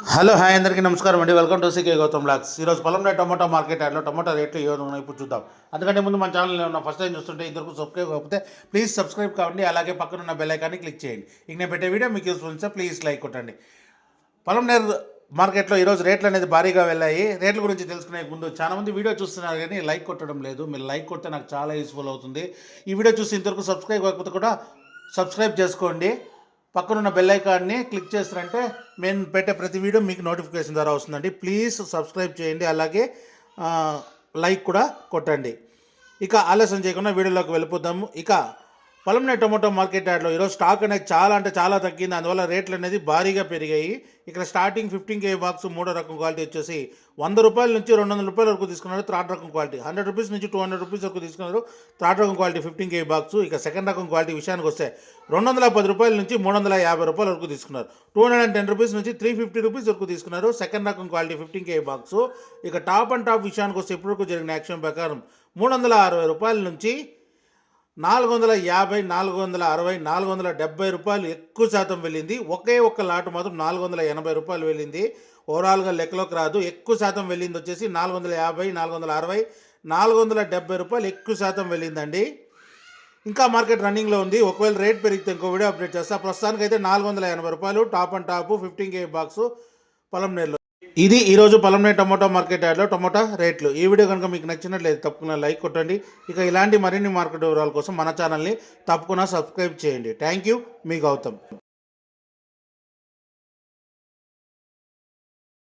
Hello hi అందరికీ నమస్కారం అండి. Welcome to CK Gautam blogs. ఈరోజు పొలంలో టమాటో మార్కెట్ యార్డ్లో టమాటో రేట్లు ఏ విధంగా ఉన్నాయి ఇప్పుడు చూద్దాం. అందుకంటే ముందు మన ఛానల్ ఉన్న ఫస్ట్ టైం చూస్తుంటే ఇంతవరకు సబ్స్క్రైబ్ కాకపోతే ప్లీజ్ సబ్స్క్రైబ్ కావండి. అలాగే పక్కన ఉన్న బెల్ ఐకాన్ని క్లిక్ చేయండి. ఇక నేను పెట్టే వీడియో మీకు యూస్ఫుల్ ఉంటే ప్లీజ్ లైక్ కొట్టండి. పొలంనేర్ మార్కెట్లో ఈరోజు రేట్లు అనేది భారీగా వెళ్ళాయి. రేట్ల గురించి తెలుసుకునే ముందు చాలామంది వీడియో చూస్తున్నారు కానీ లైక్ కొట్టడం లేదు. మీరు లైక్ కొడితే నాకు చాలా యూస్ఫుల్ అవుతుంది. ఈ వీడియో చూసి ఇంతవరకు సబ్స్క్రైబ్ కాకపోతే కూడా సబ్స్క్రైబ్ చేసుకోండి. పక్కనున్న బెల్ ఐకాన్ని క్లిక్ చేస్తారంటే నేను పెట్టే ప్రతి వీడియో మీకు నోటిఫికేషన్ ద్వారా వస్తుందండి. ప్లీజ్ సబ్స్క్రైబ్ చేయండి. అలాగే లైక్ కూడా కొట్టండి. ఇక ఆలస్యం చేయకుండా వీడియోలోకి వెళ్ళిపోతాము. ఇక పొలంనేర్ టొమాటో మార్కెట్ యార్డ్లో ఈరోజు స్టాక్ అనేది చాలా తగ్గింది. అందువల్ల రేట్లు అనేది భారీగా పెరిగాయి. ఇక్కడ స్టార్టింగ్ 15 kg బాక్స్ మూడో రకం క్వాలిటీ వచ్చేసి 100 రూపాయల నుంచి 200 రూపాయల వరకు తీసుకున్నారు. థర్డ్ రకం క్వాలిటీ 100 రూపీస్ నుంచి 200 రూపీస్ వరకు తీసుకున్నారు. థర్డ్ రకం క్వాలిటీ 15 kg బాక్స్. ఇక సెకండ్ రకం క్వాలిటీ విషయానికి వస్తే 210 రూపాయల నుంచి 350 రూపాయల వరకు తీసుకున్నారు. 210 రూపీస్ నుంచి 350 రూపీస్ వరకు తీసుకున్నారు. సెకండ్ రకం క్వాలిటీ 15 kg బాక్స్. ఇక టాప్ విషయానికి వస్తే ఇప్పటివరకు జరిగిన యాక్షన్ ప్రకారం 360 రూపాయల నుంచి 450, 460, 470 రూపాయలు ఎక్కువ శాతం వెళ్ళింది. ఒకే ఒక్క లాటు మాత్రం 480 రూపాయలు వెళ్ళింది. ఓవరాల్గా లెక్కలోకి రాదు. ఎక్కువ శాతం వెళ్ళింది వచ్చేసి 450, 460, 470 రూపాయలు ఎక్కువ శాతం వెళ్ళిందండి. ఇంకా మార్కెట్ రన్నింగ్లో ఉంది. ఒకవేళ రేట్ పెరిగితే ఇంకో వీడియో అప్డేట్ చేస్తా. ప్రస్తుతానికి అయితే 480 రూపాయలు టాప్ 15 kg బాక్స్ పొలంనేర్లో. ఇది ఈరోజు పొలంనేర్ టొమాటో మార్కెట్ యార్డ్లో టొమాటో రేట్లు. ఈ వీడియో కనుక మీకు నచ్చినట్లయితే తప్పకుండా లైక్ కొట్టండి. ఇక ఇలాంటి మరిన్ని మార్కెట్ వివరాల కోసం మన ఛానల్ని తప్పకుండా సబ్స్క్రైబ్ చేయండి. థ్యాంక్ యూ, మీ గౌతమ్.